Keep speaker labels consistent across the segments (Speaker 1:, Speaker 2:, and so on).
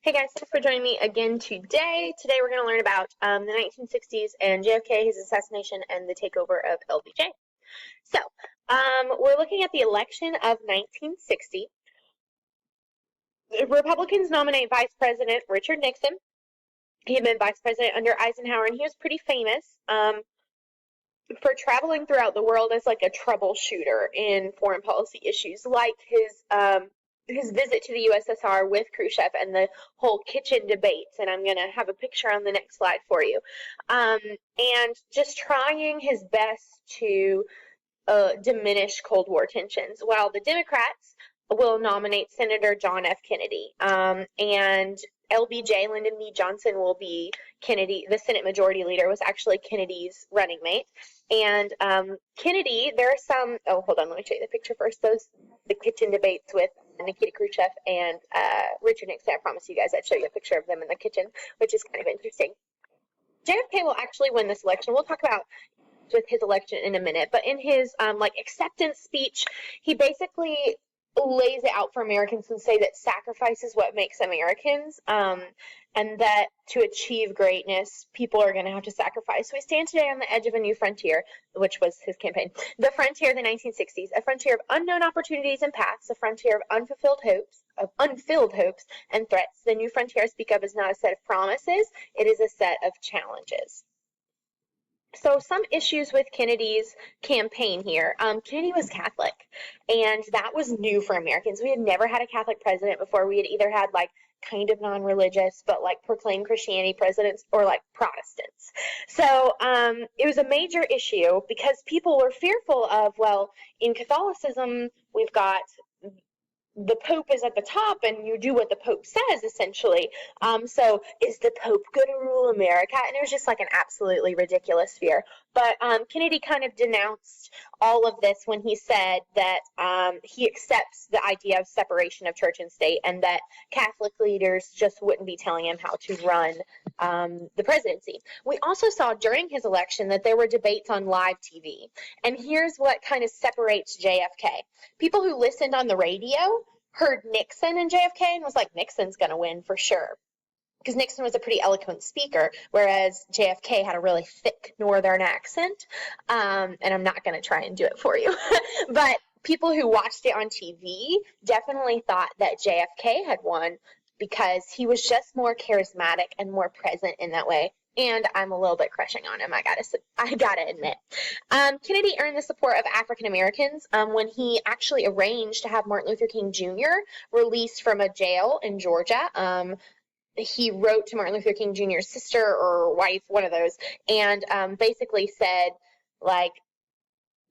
Speaker 1: Hey guys, thanks for joining me again today. Today we're going to learn about the 1960s and JFK, his assassination, and the takeover of LBJ. So, we're looking at the election of 1960. Republicans nominate Vice President Richard Nixon. He had been Vice President under Eisenhower, and he was pretty famous for traveling throughout the world as like a troubleshooter in foreign policy issues, like his visit to the USSR with Khrushchev and the whole kitchen debates, and I'm going to have a picture on the next slide for you, and just trying his best to diminish Cold War tensions, while the Democrats will nominate Senator John F. Kennedy, and LBJ, Lyndon B. Johnson, will be Kennedy. The Senate Majority Leader was actually Kennedy's running mate. And Kennedy, there are some, oh, hold on, let me show you the picture first. The kitchen debates with Nikita Khrushchev and Richard Nixon. I promise you guys I'd show you a picture of them in the kitchen, which is kind of interesting. JFK will actually win this election. We'll talk about with his election in a minute, but in his acceptance speech, he basically lays it out for Americans and say that sacrifice is what makes Americans, and that to achieve greatness, people are going to have to sacrifice. So we stand today on the edge of a new frontier, which was his campaign. The frontier of the 1960s, a frontier of unknown opportunities and paths, a frontier of unfulfilled hopes and threats. The new frontier I speak of is not a set of promises, it is a set of challenges. So some issues with Kennedy's campaign here. Kennedy was Catholic, and that was new for Americans. We had never had a Catholic president before. We had either had like kind of non-religious, but like proclaimed Christianity presidents, or like Protestants. So it was a major issue because people were fearful of, well, in Catholicism, we've got the Pope is at the top and you do what the Pope says, essentially. So is the Pope going to rule America? And it was just like an absolutely ridiculous fear. But Kennedy kind of denounced all of this when he said that he accepts the idea of separation of church and state, and that Catholic leaders just wouldn't be telling him how to run the presidency. We also saw during his election that there were debates on live TV. And here's what kind of separates JFK. People who listened on the radio heard Nixon and JFK and was like, Nixon's going to win for sure. Because Nixon was a pretty eloquent speaker, whereas JFK had a really thick northern accent. And I'm not going to try and do it for you. But people who watched it on TV definitely thought that JFK had won because he was just more charismatic and more present in that way. And I'm a little bit crushing on him, I gotta admit. Kennedy earned the support of African Americans when he actually arranged to have Martin Luther King Jr. released from a jail in Georgia. He wrote to Martin Luther King Jr.'s sister or wife, one of those, and basically said, like,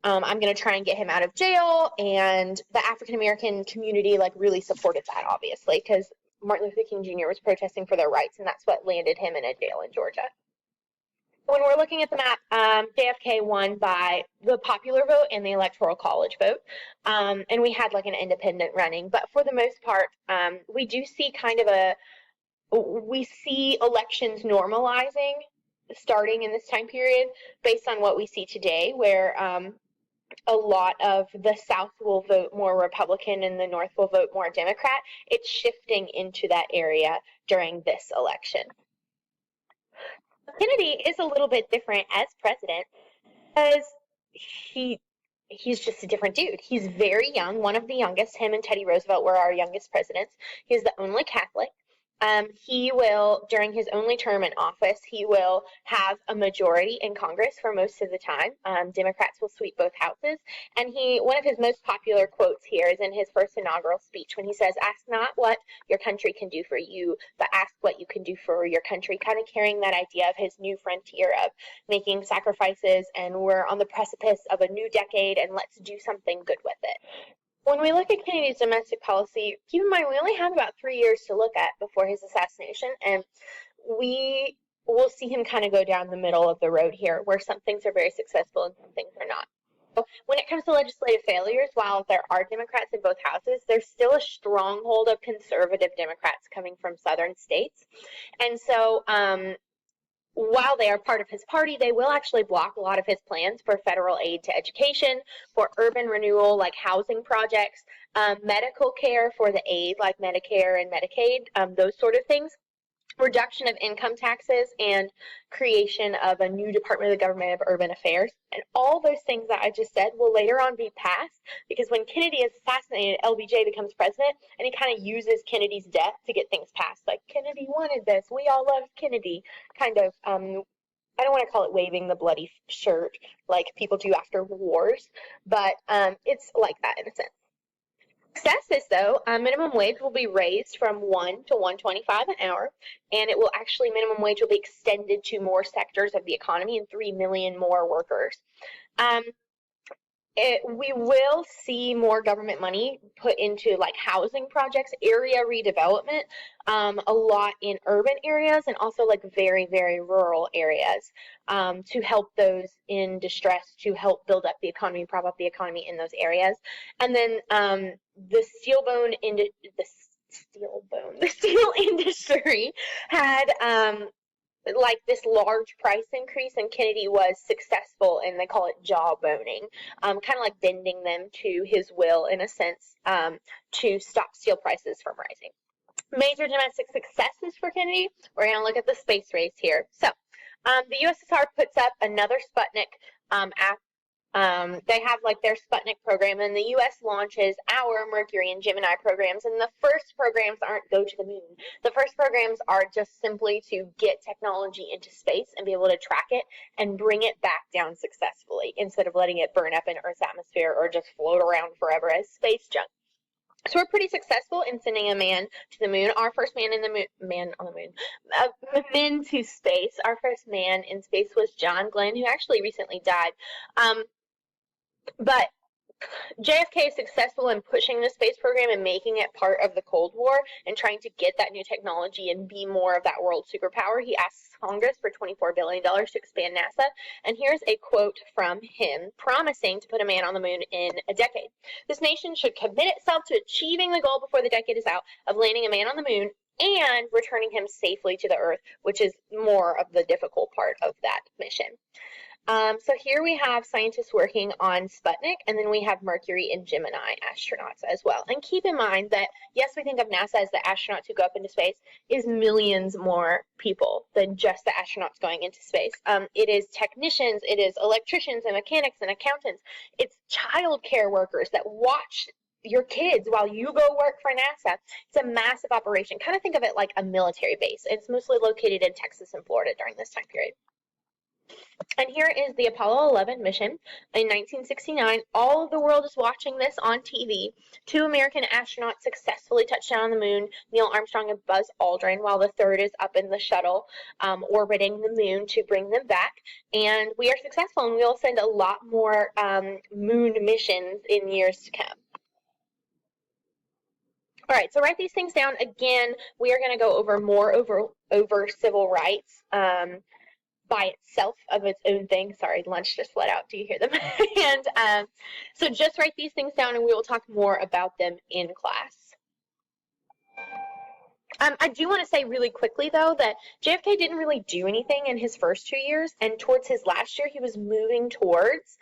Speaker 1: I'm going to try and get him out of jail. And the African American community like really supported that, obviously, because Martin Luther King Jr. was protesting for their rights, and that's what landed him in a jail in Georgia. When we're looking at the map, JFK won by the popular vote and the electoral college vote, and we had like an independent running. But for the most part, we do see we see elections normalizing starting in this time period based on what we see today, where a lot of the South will vote more Republican and the North will vote more Democrat. It's shifting into that area during this election. Kennedy is a little bit different as president because he's just a different dude. He's very young, one of the youngest. Him and Teddy Roosevelt were our youngest presidents. He's the only Catholic. He will, during his only term in office, he will have a majority in Congress for most of the time. Democrats will sweep both houses. And one of his most popular quotes here is in his first inaugural speech when he says, "Ask not what your country can do for you, but ask what you can do for your country," kind of carrying that idea of his new frontier of making sacrifices, and we're on the precipice of a new decade, and let's do something good with it. When we look at Kennedy's domestic policy, keep in mind we only have about 3 years to look at before his assassination, and we will see him kind of go down the middle of the road here, where some things are very successful and some things are not. So when it comes to legislative failures, while there are Democrats in both houses, there's still a stronghold of conservative Democrats coming from southern states. And so while they are part of his party, they will actually block a lot of his plans for federal aid to education, for urban renewal like housing projects, medical care for the aid like Medicare and Medicaid, those sort of things, reduction of income taxes, and creation of a new Department of the Government of Urban Affairs. And all those things that I just said will later on be passed, because when Kennedy is assassinated, LBJ becomes president, and he kind of uses Kennedy's death to get things passed. Like, Kennedy wanted this. We all loved Kennedy. Kind of, I don't want to call it waving the bloody shirt like people do after wars, but it's like that in a sense. Successes, though, minimum wage will be raised from $1 to $1.25 an hour, and it will actually, minimum wage will be extended to more sectors of the economy and 3 million more workers. We will see more government money put into like housing projects, area redevelopment, a lot in urban areas, and also like very, very rural areas, to help those in distress, to help build up the economy, prop up the economy in those areas. And then the steel industry had like this large price increase, and Kennedy was successful in, they call it jawboning, kind of like bending them to his will in a sense, to stop steel prices from rising. Major domestic successes for Kennedy, we're going to look at the space race here. So the USSR puts up another Sputnik app. They have like their Sputnik program, and the U.S. launches our Mercury and Gemini programs, and the first programs aren't go to the moon. The first programs are just simply to get technology into space and be able to track it and bring it back down successfully, instead of letting it burn up in Earth's atmosphere or just float around forever as space junk. So we're pretty successful in sending a man to the moon. Our first men to space. Our first man in space was John Glenn, who actually recently died. But JFK is successful in pushing the space program and making it part of the Cold War and trying to get that new technology and be more of that world superpower. He asks Congress for $24 billion to expand NASA. And here's a quote from him promising to put a man on the moon in a decade. This nation should commit itself to achieving the goal before the decade is out of landing a man on the moon and returning him safely to the Earth, which is more of the difficult part of that mission. So here we have scientists working on Sputnik, and then we have Mercury and Gemini astronauts as well. And keep in mind that, yes, we think of NASA as the astronauts who go up into space, is millions more people than just the astronauts going into space. It is technicians, it is electricians and mechanics and accountants. It's child care workers that watch your kids while you go work for NASA. It's a massive operation. Kind of think of it like a military base. It's mostly located in Texas and Florida during this time period. And here is the Apollo 11 mission in 1969. All of the world is watching this on TV. 2 American astronauts successfully touched down on the moon, Neil Armstrong and Buzz Aldrin, while the third is up in the shuttle orbiting the moon to bring them back. And we are successful, and we'll send a lot more moon missions in years to come. All right, so write these things down. Again, we are going to go over more over civil rights by itself of its own thing. Sorry, lunch just let out. Do you hear them? And so just write these things down, and we will talk more about them in class. I do want to say really quickly, though, that JFK didn't really do anything in his first 2 years, and towards his last year, he was moving towards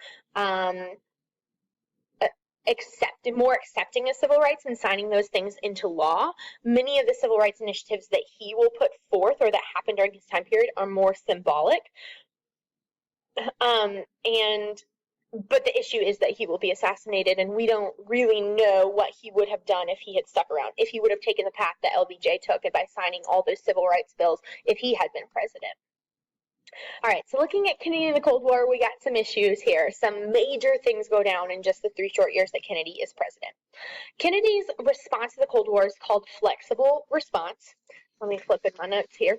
Speaker 1: more accepting of civil rights and signing those things into law. Many of the civil rights initiatives that he will put forth or that happened during his time period are more symbolic. But the issue is that he will be assassinated, and we don't really know what he would have done if he had stuck around, if he would have taken the path that LBJ took and by signing all those civil rights bills if he had been president. All right, so looking at Kennedy and the Cold War, we got some issues here. Some major things go down in just the 3 short years that Kennedy is president. Kennedy's response to the Cold War is called flexible response. Let me flip in my notes here,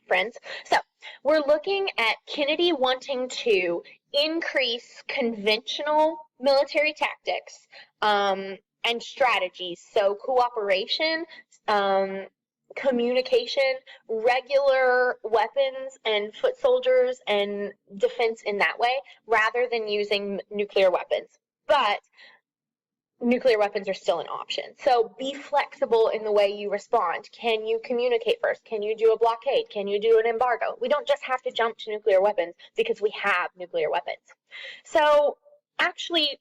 Speaker 1: friends. So we're looking at Kennedy wanting to increase conventional military tactics and strategies, so cooperation, communication, regular weapons and foot soldiers and defense in that way, rather than using nuclear weapons. But nuclear weapons are still an option. So be flexible in the way you respond. Can you communicate first? Can you do a blockade? Can you do an embargo? We don't just have to jump to nuclear weapons because we have nuclear weapons. So actually,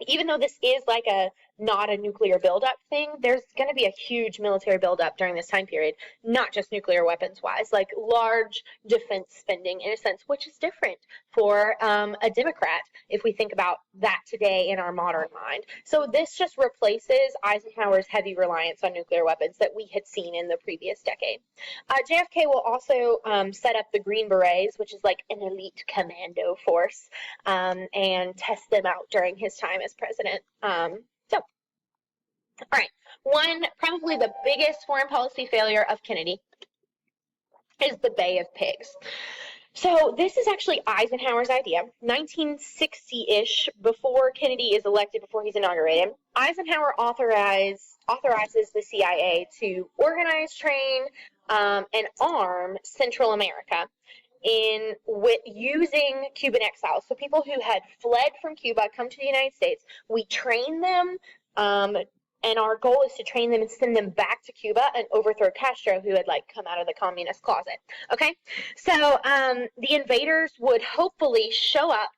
Speaker 1: even though this is like not a nuclear buildup thing, there's going to be a huge military buildup during this time period, not just nuclear weapons wise, like large defense spending in a sense, which is different for a Democrat if we think about that today in our modern mind. So this just replaces Eisenhower's heavy reliance on nuclear weapons that we had seen in the previous decade. JFK will also set up the Green Berets, which is like an elite commando force, and test them out during his time as president. All right, probably the biggest foreign policy failure of Kennedy is the Bay of Pigs. So this is actually Eisenhower's idea. 1960-ish, before Kennedy is elected, before he's inaugurated, Eisenhower authorizes the CIA to organize, train, and arm Central America using Cuban exiles. So people who had fled from Cuba come to the United States. We train them, and our goal is to train them and send them back to Cuba and overthrow Castro, who had like come out of the communist closet. Okay, so the invaders would hopefully show up,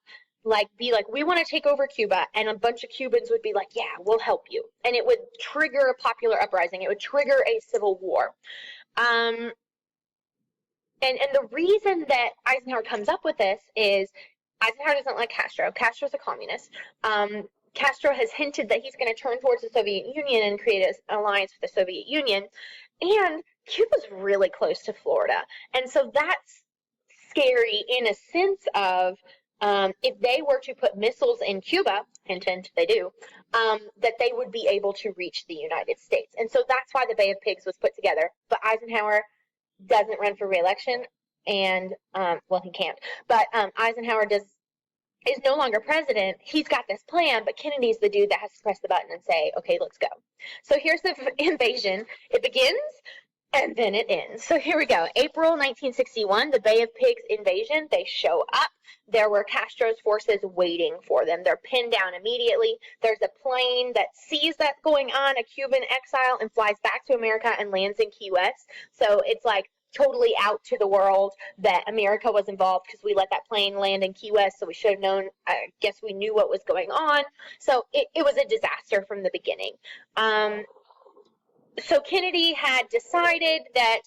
Speaker 1: be like, we want to take over Cuba, and a bunch of Cubans would be like, yeah, we'll help you, and it would trigger a popular uprising. It would trigger a civil war. And the reason that Eisenhower comes up with this is Eisenhower doesn't like Castro. Castro's a communist. Castro has hinted that he's going to turn towards the Soviet Union and create an alliance with the Soviet Union. And Cuba's really close to Florida. And so that's scary in a sense of if they were to put missiles in Cuba, hint, hint, they do, that they would be able to reach the United States. And so that's why the Bay of Pigs was put together. But Eisenhower doesn't run for re-election, and well, he can't. But Eisenhower is no longer president. He's got this plan, but Kennedy's the dude that has to press the button and say, okay, let's go. So here's the invasion. It begins and then it ends. So here we go. April 1961, the Bay of Pigs invasion. They show up. There were Castro's forces waiting for them. They're pinned down immediately. There's a plane that sees that going on, a Cuban exile, and flies back to America and lands in Key West. So it's like totally out to the world that America was involved because we let that plane land in Key West, so we should have known. I guess we knew what was going on. So it was a disaster from the beginning. So Kennedy had decided that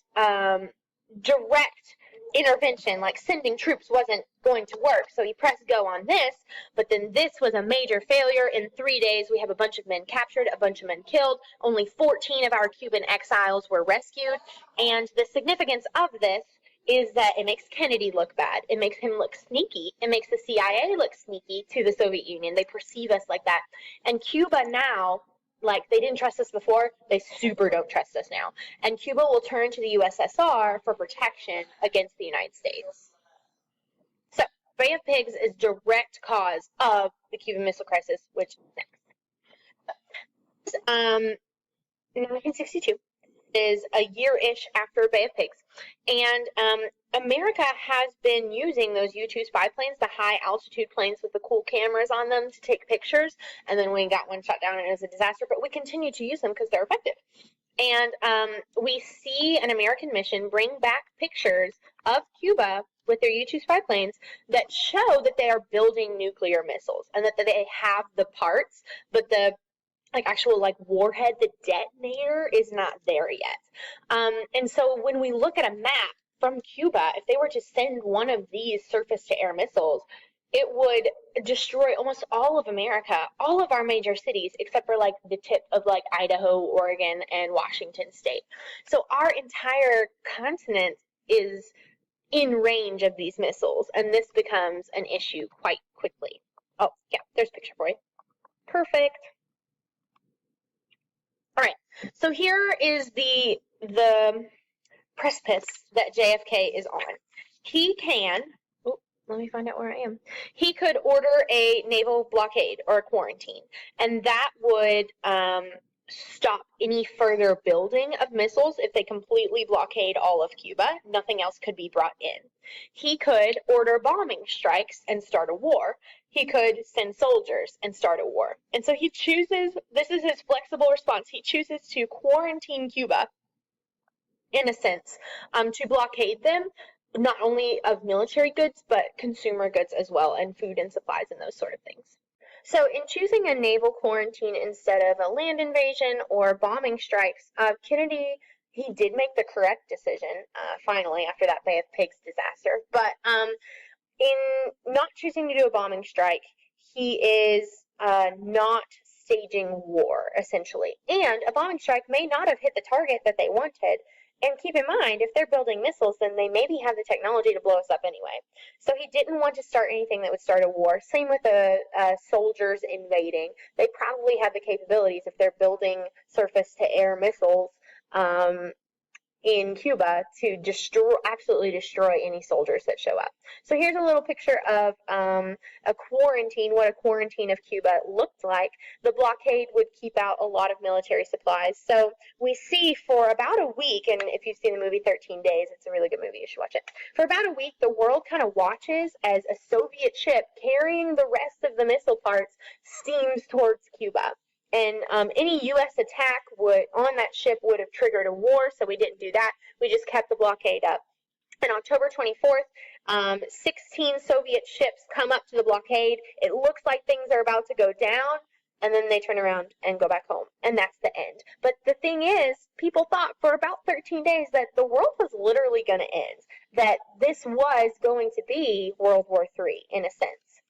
Speaker 1: direct intervention, like sending troops, wasn't going to work, so he pressed go on this, but then this was a major failure. In 3 days, we have a bunch of men captured, a bunch of men killed. Only 14 of our Cuban exiles were rescued, and the significance of this is that it makes Kennedy look bad. It makes him look sneaky. It makes the CIA look sneaky to the Soviet Union. They perceive us like that. And Cuba now, like they didn't trust us before, they super don't trust us now. And Cuba will turn to the USSR for protection against the United States. So, Bay of Pigs is direct cause of the Cuban Missile Crisis, which next. In 1962 is a year-ish after Bay of Pigs, and America has been using those U-2 spy planes, the high-altitude planes with the cool cameras on them, to take pictures, and then we got one shot down and it was a disaster, but we continue to use them because they're effective. And we see an American mission bring back pictures of Cuba with their U-2 spy planes that show that they are building nuclear missiles and that they have the parts, but the actual warhead, the detonator, is not there yet. And so when we look at a map from Cuba, if they were to send one of these surface-to-air missiles, it would destroy almost all of America, all of our major cities, except for the tip of Idaho, Oregon, and Washington state. So our entire continent is in range of these missiles, and this becomes an issue quite quickly. Oh, yeah, there's a picture for you. Perfect. All right, so here is the precipice that JFK is on. He can, let me find out where I am. He could order a naval blockade or a quarantine, and that would stop any further building of missiles. If they completely blockade all of Cuba, nothing else could be brought in. He could order bombing strikes and start a war. He could send soldiers and start a war. And so he chooses, this is his flexible response, he chooses to quarantine Cuba, in a sense, to blockade them, not only of military goods, but consumer goods as well, and food and supplies and those sort of things. So in choosing a naval quarantine instead of a land invasion or bombing strikes, Kennedy, he did make the correct decision, finally, after that Bay of Pigs disaster. But in not choosing to do a bombing strike, he is not staging war, essentially. And a bombing strike may not have hit the target that they wanted. And keep in mind, if they're building missiles, then they maybe have the technology to blow us up anyway. So he didn't want to start anything that would start a war. Same with the soldiers invading. They probably have the capabilities if they're building surface-to-air missiles in Cuba to absolutely destroy any soldiers that show up. So here's a little picture of a quarantine, what a quarantine of Cuba looked like. The blockade would keep out a lot of military supplies. So we see for about a week, and if you've seen the movie 13 Days, it's a really good movie, you should watch it. For about a week, the world kind of watches as a Soviet ship carrying the rest of the missile parts steams towards Cuba. And any U.S. attack on that ship would have triggered a war, so we didn't do that. We just kept the blockade up. On October 24th, 16 Soviet ships come up to the blockade. It looks like things are about to go down, and then they turn around and go back home, and that's the end. But the thing is, people thought for about 13 days that the world was literally going to end, that this was going to be World War III, in a sense.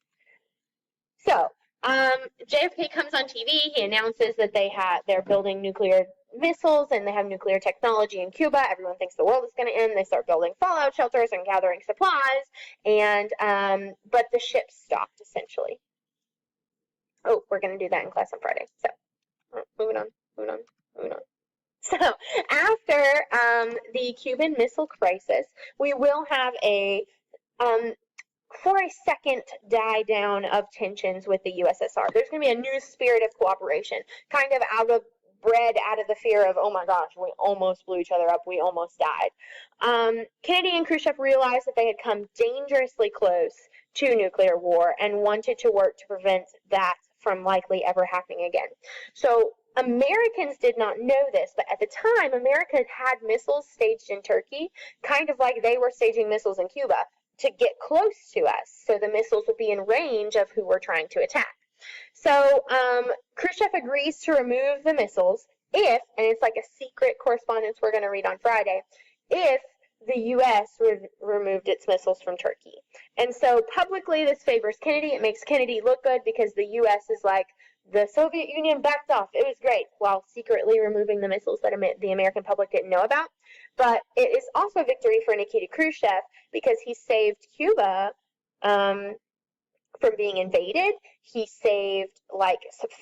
Speaker 1: So, JFK comes on TV. He announces that they're building nuclear missiles and they have nuclear technology in Cuba. Everyone thinks the world is going to end. They start building fallout shelters and gathering supplies, and but the ship stopped essentially. Oh, we're going to do that in class on Friday. So, moving on. So after the Cuban Missile Crisis, we will have for a second die down of tensions with the USSR. There's going to be a new spirit of cooperation, kind of bred out of the fear of, oh my gosh, we almost blew each other up, we almost died. Kennedy and Khrushchev realized that they had come dangerously close to nuclear war and wanted to work to prevent that from likely ever happening again. So Americans did not know this, but at the time, America had missiles staged in Turkey, kind of like they were staging missiles in Cuba, to get close to us, so the missiles would be in range of who we're trying to attack. So Khrushchev agrees to remove the missiles if, and it's like a secret correspondence we're going to read on Friday, if the U.S. removed its missiles from Turkey. And so publicly this favors Kennedy. It makes Kennedy look good because the U.S. is like, the Soviet Union backed off. It was great, while secretly removing the missiles that the American public didn't know about. But it is also a victory for Nikita Khrushchev because he saved Cuba from being invaded. He saved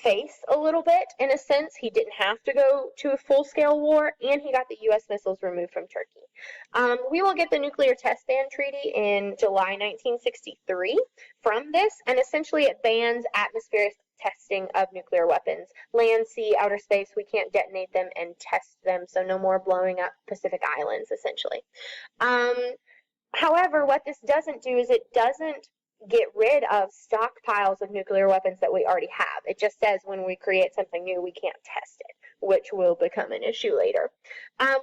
Speaker 1: face a little bit in a sense. He didn't have to go to a full-scale war, and he got the U.S. missiles removed from Turkey. We will get the Nuclear Test Ban Treaty in July 1963 from this, and essentially it bans atmospheric testing of nuclear weapons. Land, sea, outer space, we can't detonate them and test them, so no more blowing up Pacific Islands, essentially. However, what this doesn't do is it doesn't get rid of stockpiles of nuclear weapons that we already have. It just says when we create something new, we can't test it, which will become an issue later.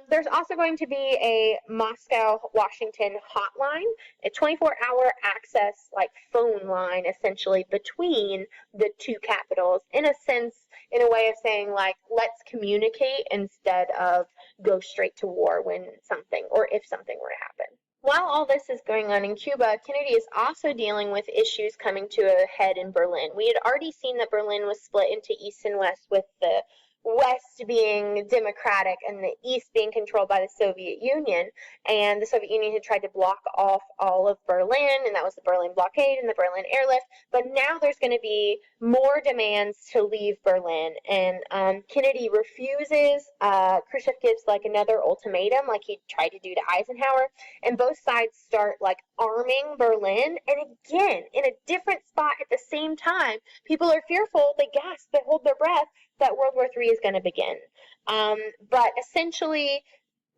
Speaker 1: There's also going to be a Moscow-Washington hotline, a 24-hour access, phone line, essentially, between the two capitals, in a sense, in a way of saying, let's communicate instead of go straight to war when something, or if something were to happen. While all this is going on in Cuba, Kennedy is also dealing with issues coming to a head in Berlin. We had already seen that Berlin was split into East and West, with the West being democratic and the East being controlled by the Soviet Union. And the Soviet Union had tried to block off all of Berlin, and that was the Berlin blockade and the Berlin airlift. But now there's going to be more demands to leave Berlin, and Kennedy refuses. Khrushchev gives another ultimatum, like he tried to do to Eisenhower, and both sides start arming Berlin. And again, in a different spot at the same time, people are fearful, they gasp, they hold their breath, that World War III is going to begin. But essentially,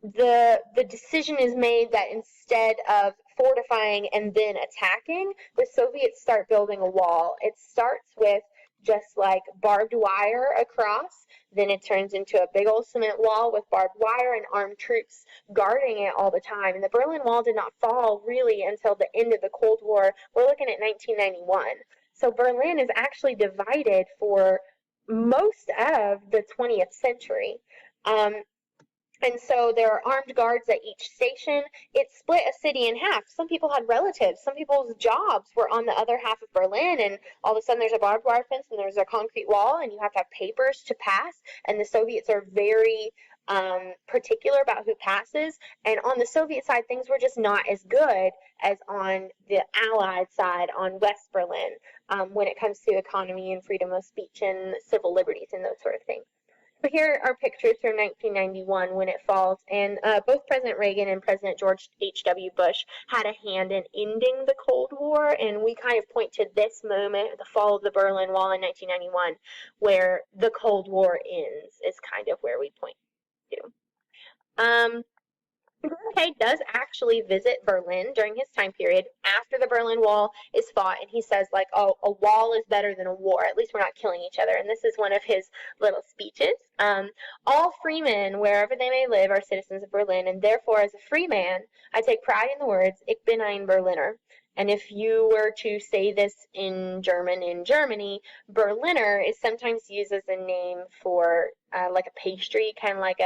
Speaker 1: the decision is made that instead of fortifying and then attacking, the Soviets start building a wall. It starts with just like barbed wire across, then it turns into a big old cement wall with barbed wire and armed troops guarding it all the time. And the Berlin Wall did not fall really until the end of the Cold War. We're looking at 1991. So Berlin is actually divided for most of the 20th century. And so there are armed guards at each station. It split a city in half. Some people had relatives. Some people's jobs were on the other half of Berlin, and all of a sudden there's a barbed wire fence and there's a concrete wall, and you have to have papers to pass. And the Soviets are very particular about who passes. And on the Soviet side, things were just not as good as on the Allied side, on West Berlin, when it comes to economy and freedom of speech and civil liberties and those sort of things. But here are pictures from 1991 when it falls, and both President Reagan and President George H.W. Bush had a hand in ending the Cold War, and we kind of point to this moment, the fall of the Berlin Wall in 1991, where the Cold War ends, is kind of where we point to. JFK does actually visit Berlin during his time period after the Berlin Wall is fought, and he says, like, oh, a wall is better than a war. At least we're not killing each other. And this is one of his little speeches. All free men, wherever they may live, are citizens of Berlin, and therefore, as a free man, I take pride in the words, Ich bin ein Berliner. And if you were to say this in German in Germany, Berliner is sometimes used as a name for like a pastry, kind of like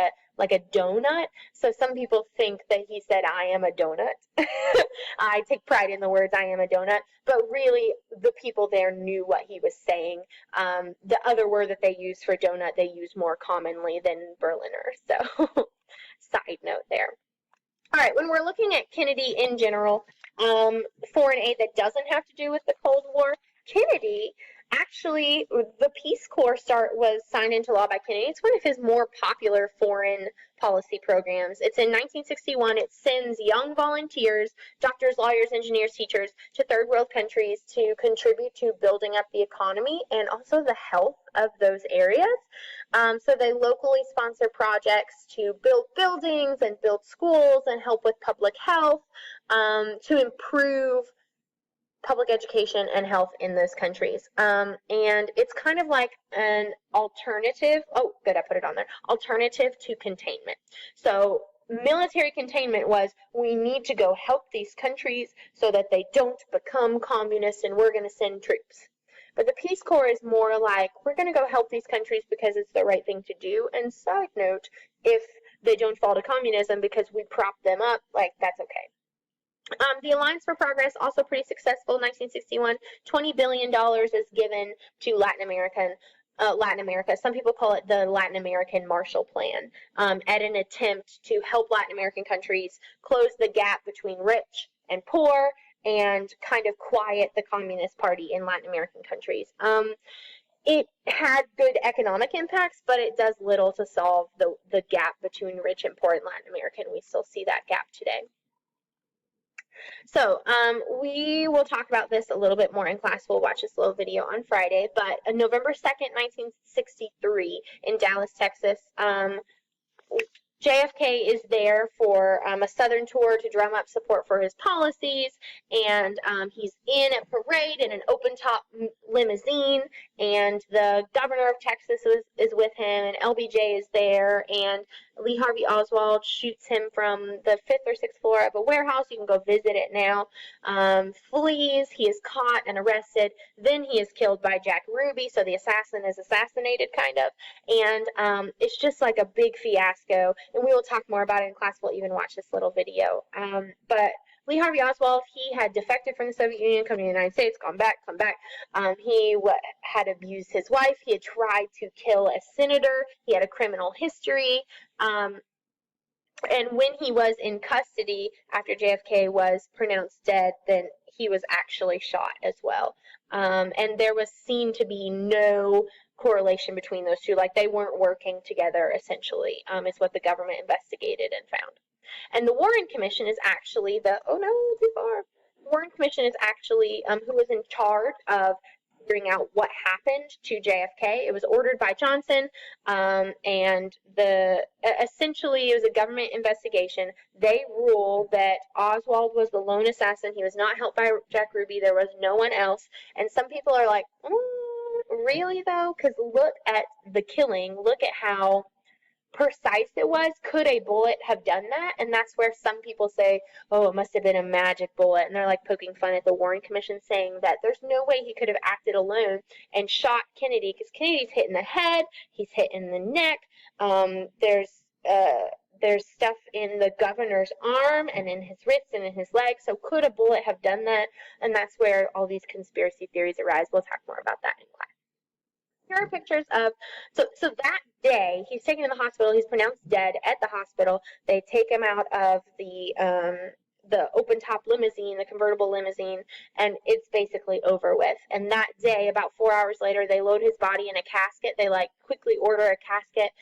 Speaker 1: a donut. So some people think that he said, I am a donut. I take pride in the words, I am a donut. But really, the people there knew what he was saying. The other word that they use for donut, they use more commonly than Berliner. So side note there. All right, when we're looking at Kennedy in general, foreign aid that doesn't have to do with the Cold War, Kennedy, actually, the Peace Corps was signed into law by Kennedy. It's one of his more popular foreign policy programs. It's in 1961. It sends young volunteers, doctors, lawyers, engineers, teachers, to third world countries to contribute to building up the economy and also the health of those areas. So they locally sponsor projects to build buildings and build schools and help with public health, to improve public education and health in those countries. And it's kind of like an alternative, oh, good, I put it on there, alternative to containment. So military containment was, we need to go help these countries so that they don't become communist, and we're going to send troops. But the Peace Corps is more like, we're going to go help these countries because it's the right thing to do. And side note, if they don't fall to communism because we prop them up, like, that's okay. The Alliance for Progress, also pretty successful in 1961. $20 billion is given to Latin America. Some people call it the Latin American Marshall Plan, at an attempt to help Latin American countries close the gap between rich and poor and kind of quiet the Communist Party in Latin American countries. It had good economic impacts, but it does little to solve the gap between rich and poor in Latin America, and we still see that gap today. So we will talk about this a little bit more in class. We'll watch this little video on Friday, but November 2nd, 1963 in Dallas, Texas, JFK is there for a Southern tour to drum up support for his policies, and he's in a parade in an open-top limousine, and the governor of Texas is with him, and LBJ is there, and Lee Harvey Oswald shoots him from the 5th or 6th floor of a warehouse. You can go visit it now. Flees. He is caught and arrested. Then he is killed by Jack Ruby, so the assassin is assassinated, kind of, and it's just like a big fiasco. And we will talk more about it in class. We'll even watch this little video. But Lee Harvey Oswald, he had defected from the Soviet Union, come to the United States, come back. He had abused his wife. He had tried to kill a senator. He had a criminal history. And when he was in custody after JFK was pronounced dead, then he was actually shot as well. And there was seen to be no correlation between those two, like they weren't working together, essentially, is what the government investigated and found. And the Warren Commission is actually Warren Commission is actually who was in charge of figuring out what happened to JFK. It was ordered by Johnson, and essentially it was a government investigation. They rule that Oswald was the lone assassin. He was not helped by Jack Ruby. There was no one else. And some people are like, really though? Because look at the killing. Look at how precise it was. Could a bullet have done that? And that's where some people say, oh, it must have been a magic bullet. And they're like poking fun at the Warren Commission, saying that there's no way he could have acted alone and shot Kennedy, because Kennedy's hit in the head, he's hit in the neck. There's stuff in the governor's arm and in his wrist and in his leg. So could a bullet have done that? And that's where all these conspiracy theories arise. We'll talk more about that in class. Here are pictures of, so that day, he's taken to the hospital. He's pronounced dead at the hospital. They take him out of the open-top limousine, the convertible limousine, and it's basically over with. And that day, about 4 hours later, they load his body in a casket. They, quickly order a casket.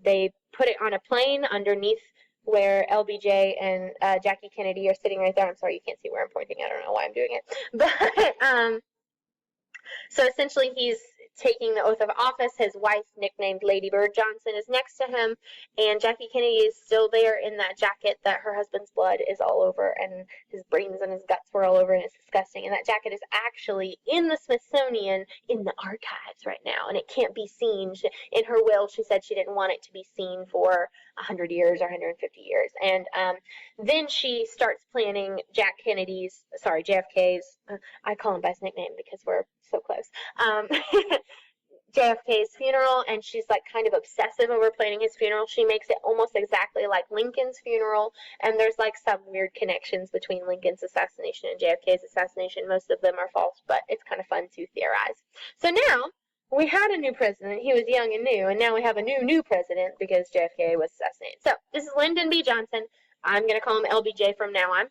Speaker 1: They put it on a plane underneath where LBJ and Jackie Kennedy are sitting right there. I'm sorry, you can't see where I'm pointing. I don't know why I'm doing it. But, so essentially he's taking the oath of office. His wife, nicknamed Lady Bird Johnson, is next to him, and Jackie Kennedy is still there in that jacket that her husband's blood is all over, and his brains and his guts were all over, and it's disgusting. And that jacket is actually in the Smithsonian in the archives right now, and it can't be seen. In her will, she said she didn't want it to be seen for 100 years or 150 years. And then she starts planning JFK's, I call him by his nickname because we're so close, JFK's funeral, and she's kind of obsessive over planning his funeral. She makes it almost exactly like Lincoln's funeral, and there's some weird connections between Lincoln's assassination and JFK's assassination. Most of them are false, but it's kind of fun to theorize. So now we had a new president. He was young and new, and now we have a new president because JFK was assassinated. So this is Lyndon B. Johnson. I'm going to call him LBJ from now on.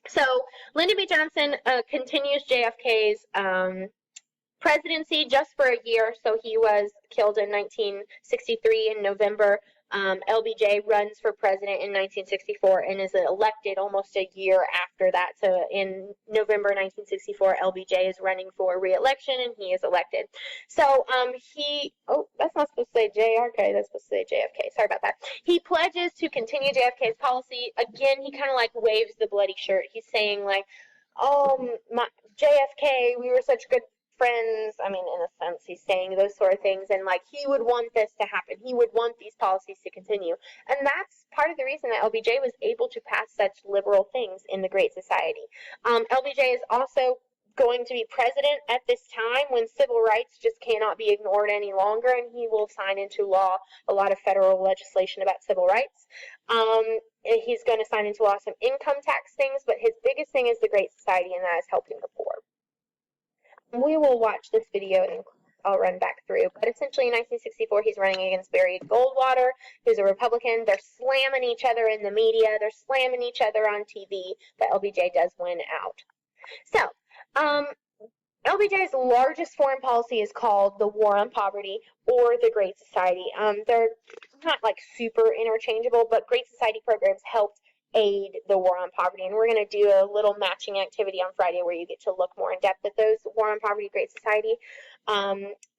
Speaker 1: So Lyndon B. Johnson continues JFK's presidency just for a year. So he was killed in 1963 in November. LBJ runs for president in 1964 and is elected almost a year after that. So in November 1964, LBJ is running for re-election and he is elected. So that's not supposed to say JRK, that's supposed to say JFK. Sorry about that. He pledges to continue JFK's policy. Again, he kind of waves the bloody shirt. He's saying JFK, we were such good friends. I mean, in a sense, he's saying those sort of things, and he would want this to happen. He would want these policies to continue, and that's part of the reason that LBJ was able to pass such liberal things in the Great Society. LBJ is also going to be president at this time when civil rights just cannot be ignored any longer, and he will sign into law a lot of federal legislation about civil rights. He's going to sign into law some income tax things, but his biggest thing is the Great Society, and that is helping the poor. We will watch this video and I'll run back through. But essentially in 1964, he's running against Barry Goldwater, who's a Republican. They're slamming each other in the media. They're slamming each other on TV, but LBJ does win out. So, LBJ's largest foreign policy is called the War on Poverty or the Great Society. They're not super interchangeable, but Great Society programs helped aid the War on Poverty, and we're going to do a little matching activity on Friday where you get to look more in depth at those War on Poverty, Great Society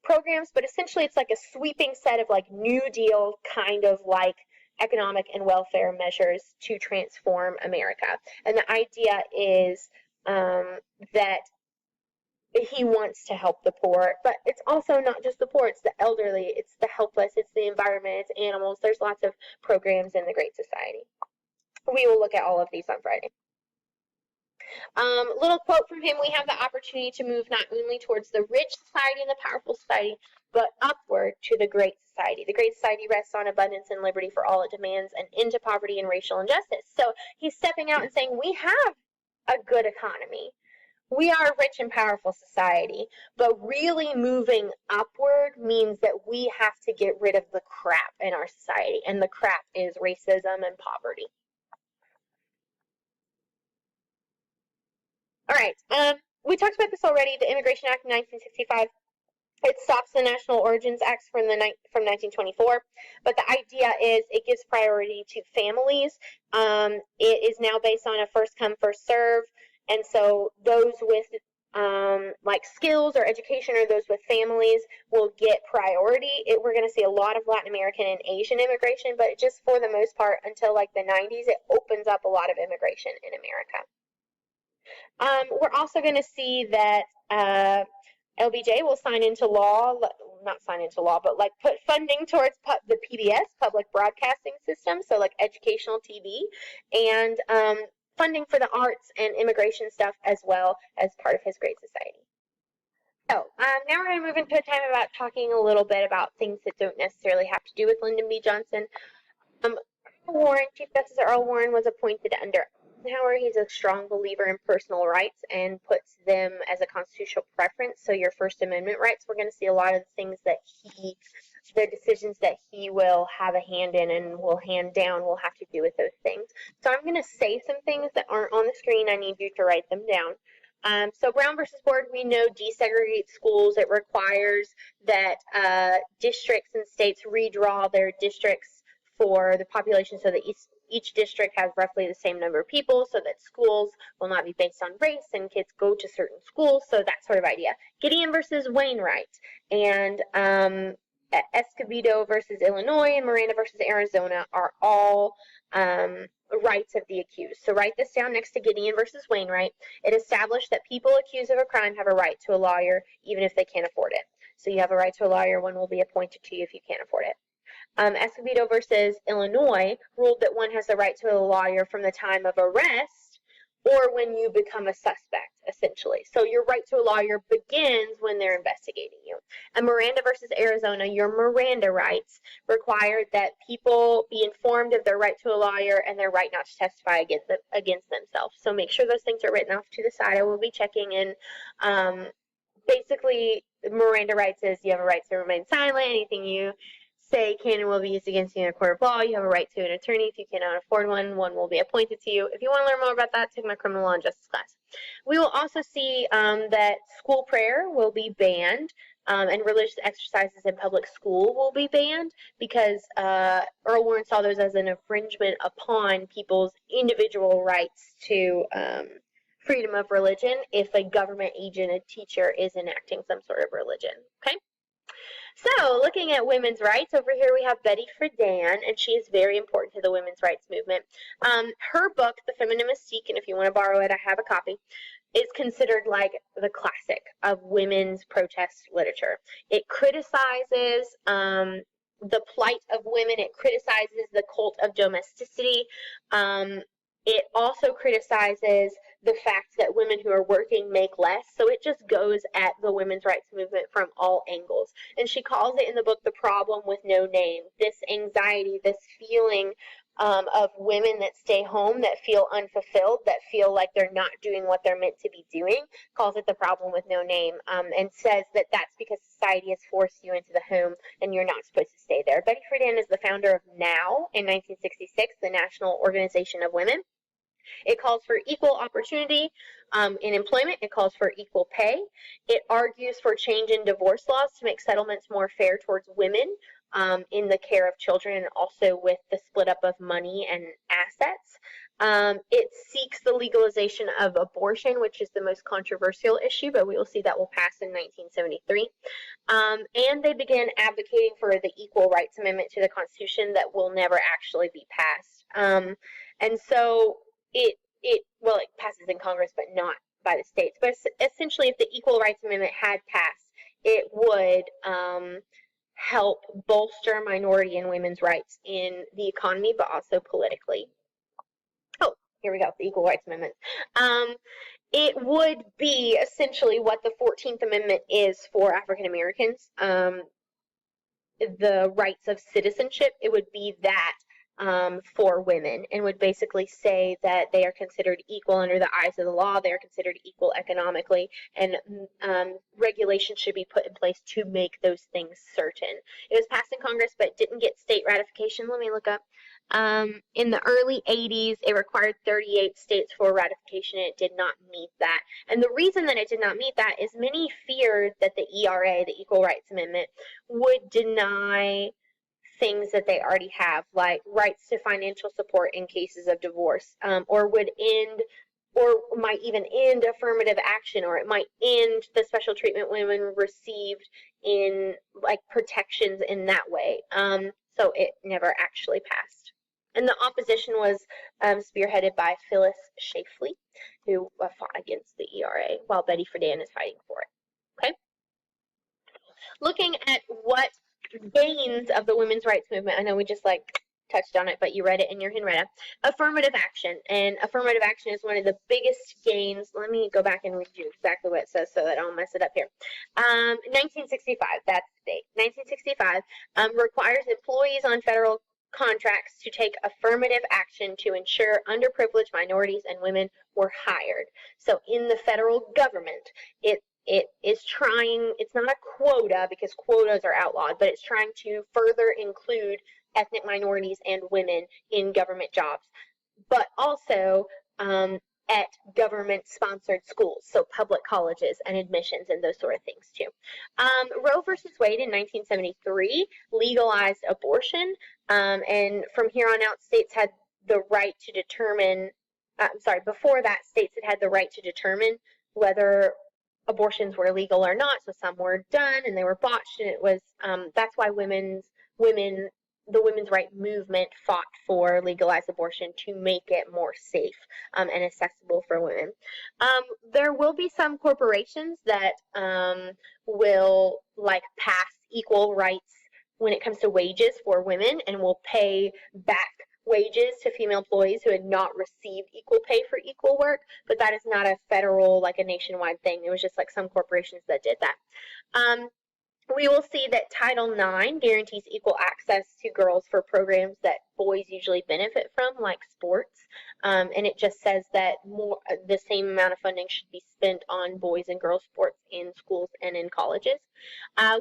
Speaker 1: programs, but essentially it's a sweeping set of New Deal kind of economic and welfare measures to transform America. And the idea is that he wants to help the poor, but it's also not just the poor, it's the elderly, it's the helpless, it's the environment, it's animals. There's lots of programs in the Great Society. We will look at all of these on Friday. Little quote from him: we have the opportunity to move not only towards the rich society and the powerful society, but upward to the Great Society. The Great Society rests on abundance and liberty for all. It demands an end to poverty and racial injustice. So he's stepping out and saying, we have a good economy. We are a rich and powerful society, but really moving upward means that we have to get rid of the crap in our society, and the crap is racism and poverty. All right, we talked about this already. The Immigration Act of 1965, it stops the National Origins Acts from 1924, but the idea is it gives priority to families. It is now based on a first come, first serve, and so those with like skills or education or those with families will get priority. We're going to see a lot of Latin American and Asian immigration, but just for the most part, until like the 90s, it opens up a lot of immigration in America. We're also going to see that LBJ will sign into law, not sign into law, but like put funding towards the PBS, public broadcasting system, so like educational TV, and funding for the arts and immigration stuff as well as part of his Great Society. So now we're going to move into a time about talking a little bit about things that don't necessarily have to do with Lyndon B. Johnson. Chief Justice Earl Warren was appointed under Eisenhower. He's a strong believer in personal rights and puts them as a constitutional preference. So your First Amendment rights, we're going to see a lot of the things that the decisions that he will have a hand in and will hand down will have to do with those things. So I'm going to say some things that aren't on the screen. I need you to write them down. So Brown versus Board, we know desegregate schools. It requires that districts and states redraw their districts for the population so that each district has roughly the same number of people, so that schools will not be based on race and kids go to certain schools, so that sort of idea. Gideon versus Wainwright, and Escobedo versus Illinois and Miranda versus Arizona are all rights of the accused. So write this down next to Gideon versus Wainwright. It established that people accused of a crime have a right to a lawyer even if they can't afford it. So you have a right to a lawyer, one will be appointed to you if you can't afford it. Escobedo versus Illinois ruled that one has the right to a lawyer from the time of arrest or when you become a suspect, essentially. So your right to a lawyer begins when they're investigating you. And Miranda versus Arizona, your Miranda rights required that people be informed of their right to a lawyer and their right not to testify against themselves. So make sure those things are written off to the side. I will be checking in. Basically, Miranda rights is you have a right to remain silent. Anything you say can and will be used against you in a court of law. You have a right to an attorney. If you cannot afford one, one will be appointed to you. If you want to learn more about that, take my criminal law and justice class. We will also see that school prayer will be banned and religious exercises in public school will be banned because Earl Warren saw those as an infringement upon people's individual rights to freedom of religion if a government agent, a teacher, is enacting some sort of religion. Okay? So, looking at women's rights, over here we have Betty Friedan, and she is very important to the women's rights movement. Her book, The Feminine Mystique, and if you want to borrow it, I have a copy, is considered like the classic of women's protest literature. It criticizes the plight of women. It criticizes the cult of domesticity. It also criticizes the fact that women who are working make less. So it just goes at the women's rights movement from all angles. And she calls it in the book the problem with no name. This anxiety, this feeling of women that stay home, that feel unfulfilled, that feel like they're not doing what they're meant to be doing, calls it the problem with no name, and says that that's because society has forced you into the home and you're not supposed to stay there. Betty Friedan is the founder of NOW in 1966, the National Organization of Women. It calls for equal opportunity in employment. It calls for equal pay. It argues for change in divorce laws to make settlements more fair towards women in the care of children and also with the split up of money and assets. It seeks the legalization of abortion, which is the most controversial issue, but we will see that will pass in 1973. And they began advocating for the Equal Rights Amendment to the Constitution that will never actually be passed. And so it passes in Congress, but not by the states. But essentially, if the Equal Rights Amendment had passed, it would help bolster minority and women's rights in the economy, but also politically. Oh, here we go, the Equal Rights Amendment. It would be essentially what the 14th Amendment is for African Americans, the rights of citizenship. It would be that for women, and would basically say that they are considered equal under the eyes of the law, they are considered equal economically, and regulations should be put in place to make those things certain. It was passed in Congress, but didn't get state ratification. Let me look up. In the early 80s, it required 38 states for ratification, and it did not meet that. And the reason that it did not meet that is many feared that the ERA, the Equal Rights Amendment, would deny things that they already have, like rights to financial support in cases of divorce, or would end or might even end affirmative action, or it might end the special treatment women received in like protections in that way. So it never actually passed. And the opposition was spearheaded by Phyllis Schlafly, who fought against the ERA, while Betty Friedan is fighting for it. Okay? Looking at what gains of the women's rights movement, I know we just like touched on it, but you read it in your Henrietta. Affirmative action. And affirmative action is one of the biggest gains. Let me go back and read you exactly what it says so that I don't mess it up here. 1965, that's the date. 1965 requires employees on federal contracts to take affirmative action to ensure underprivileged minorities and women were hired. So in the federal government, it is trying, it's not a quota because quotas are outlawed, but it's trying to further include ethnic minorities and women in government jobs, but also at government-sponsored schools, so public colleges and admissions and those sort of things too. Roe versus Wade in 1973 legalized abortion, and from here on out, states had the right to determine, before that, states had the right to determine whether abortions were legal or not, so some were done and they were botched, and it was, that's why the women's rights movement fought for legalized abortion to make it more safe and accessible for women. There will be some corporations that will like pass equal rights when it comes to wages for women and will pay back wages to female employees who had not received equal pay for equal work, but that is not a federal, like a nationwide thing. It was just like some corporations that did that. We will see that Title IX guarantees equal access to girls for programs that boys usually benefit from, like sports, and it just says that the same amount of funding should be spent on boys and girls sports in schools and in colleges.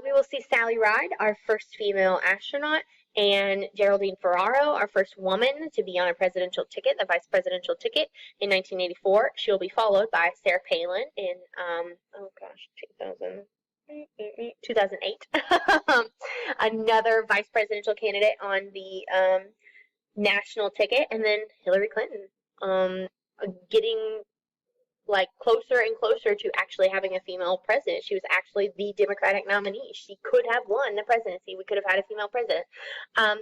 Speaker 1: We will see Sally Ride, our first female astronaut, and Geraldine Ferraro, our first woman to be on a presidential ticket, the vice presidential ticket, in 1984. She'll be followed by Sarah Palin in, 2008. Another vice presidential candidate on the national ticket, and then Hillary Clinton getting like closer and closer to actually having a female president. She was actually the Democratic nominee. She could have won the presidency. We could have had a female president.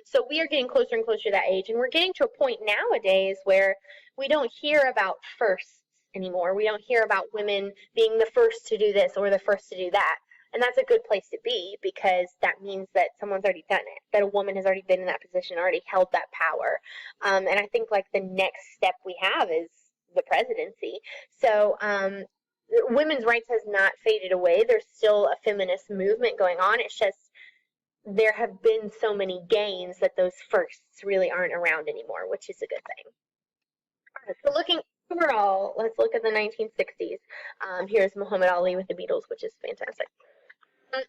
Speaker 1: So we are getting closer and closer to that age, and we're getting to a point nowadays where we don't hear about firsts anymore. We don't hear about women being the first to do this or the first to do that. And that's a good place to be, because that means that someone's already done it, that a woman has already been in that position, already held that power. And I think like the next step we have is the presidency. So women's rights has not faded away. There's still a feminist movement going on. It's just there have been so many gains that those firsts really aren't around anymore, which is a good thing. All right, so looking overall, let's look at the 1960s. Here's Muhammad Ali with the Beatles, which is fantastic.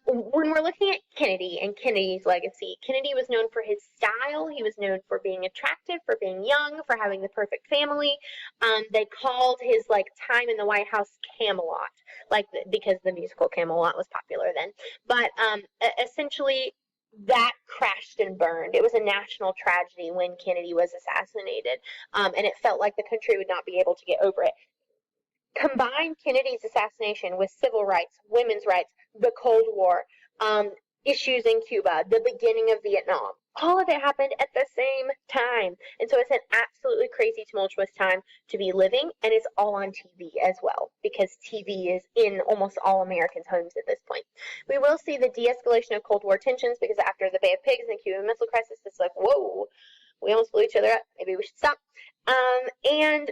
Speaker 1: When we're looking at Kennedy and Kennedy's legacy, Kennedy was known for his style. He was known for being attractive, for being young, for having the perfect family. They called his like time in the White House Camelot, because the musical Camelot was popular then. But essentially, that crashed and burned. It was a national tragedy when Kennedy was assassinated, and it felt like the country would not be able to get over it. Combine Kennedy's assassination with civil rights, women's rights, the Cold War, issues in Cuba, the beginning of Vietnam. All of it happened at the same time. And so it's an absolutely crazy, tumultuous time to be living, and it's all on TV as well, because TV is in almost all Americans' homes at this point. We will see the de-escalation of Cold War tensions, because after the Bay of Pigs and the Cuban Missile Crisis, it's like, whoa, we almost blew each other up. Maybe we should stop. And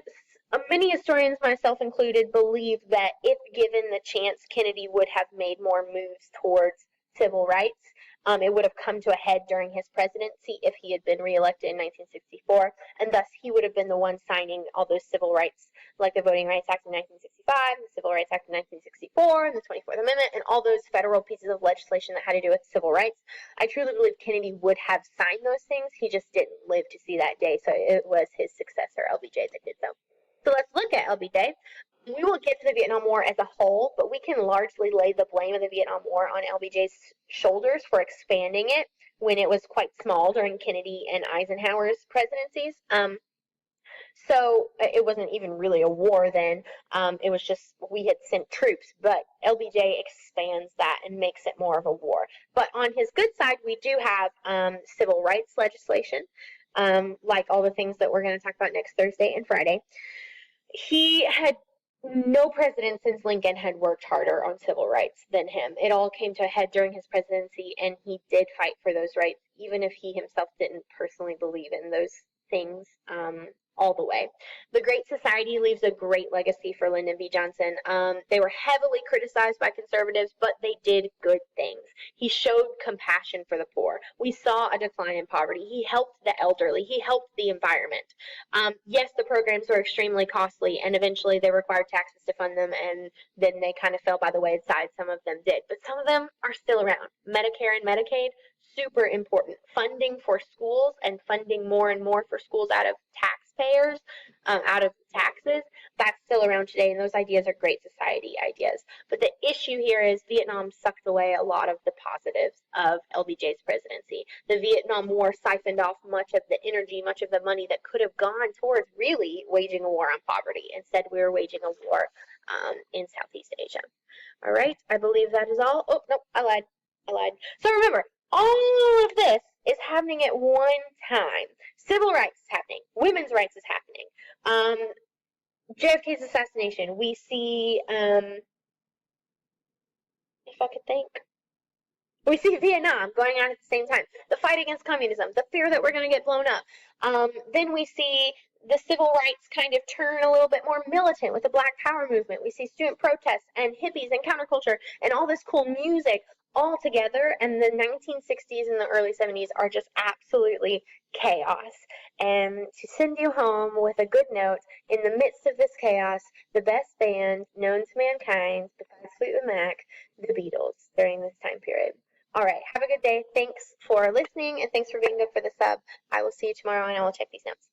Speaker 1: many historians, myself included, believe that if given the chance, Kennedy would have made more moves towards civil rights. It would have come to a head during his presidency if he had been reelected in 1964, and thus he would have been the one signing all those civil rights, like the Voting Rights Act of 1965, the Civil Rights Act of 1964, and the 24th Amendment, and all those federal pieces of legislation that had to do with civil rights. I truly believe Kennedy would have signed those things. He just didn't live to see that day, so it was his successor, LBJ, that did so. So let's look at LBJ. We won't get to the Vietnam War as a whole, but we can largely lay the blame of the Vietnam War on LBJ's shoulders for expanding it when it was quite small during Kennedy and Eisenhower's presidencies. So it wasn't even really a war then. It was just we had sent troops, but LBJ expands that and makes it more of a war. But on his good side, we do have civil rights legislation, like all the things that we're going to talk about next Thursday and Friday. He had no president since Lincoln had worked harder on civil rights than him. It all came to a head during his presidency, and he did fight for those rights, even if he himself didn't personally believe in those things all the way. The Great Society leaves a great legacy for Lyndon B. Johnson. They were heavily criticized by conservatives, but they did good things. He showed compassion for the poor. We saw a decline in poverty. He helped the elderly. He helped the environment. Yes, the programs were extremely costly, and eventually they required taxes to fund them, and then they kind of fell by the wayside. Some of them did, but some of them are still around. Medicare and Medicaid, super important. Funding for schools and funding more and more for schools out of taxpayers, out of taxes, that's still around today, and those ideas are Great Society ideas. But the issue here is Vietnam sucked away a lot of the positives of LBJ's presidency. The Vietnam War siphoned off much of the energy, much of the money that could have gone towards really waging a war on poverty. Instead, we were waging a war in Southeast Asia. All right, I believe that is all. Oh, no, I lied. So remember, all of this is happening at one time. Civil rights is happening. Women's rights is happening. JFK's assassination. We see, if I could think, we see Vietnam going on at the same time. The fight against communism, the fear that we're going to get blown up. Then we see the civil rights kind of turn a little bit more militant with the Black Power movement. We see student protests and hippies and counterculture and all this cool music all together, and the 1960s and the early 70s are just absolutely chaos. And to send you home with a good note, in the midst of this chaos, the best band known to mankind, besides Fleetwood Mac, the Beatles, during this time period. All right, have a good day. Thanks for listening, and thanks for being good for the sub. I will see you tomorrow, and I will check these notes.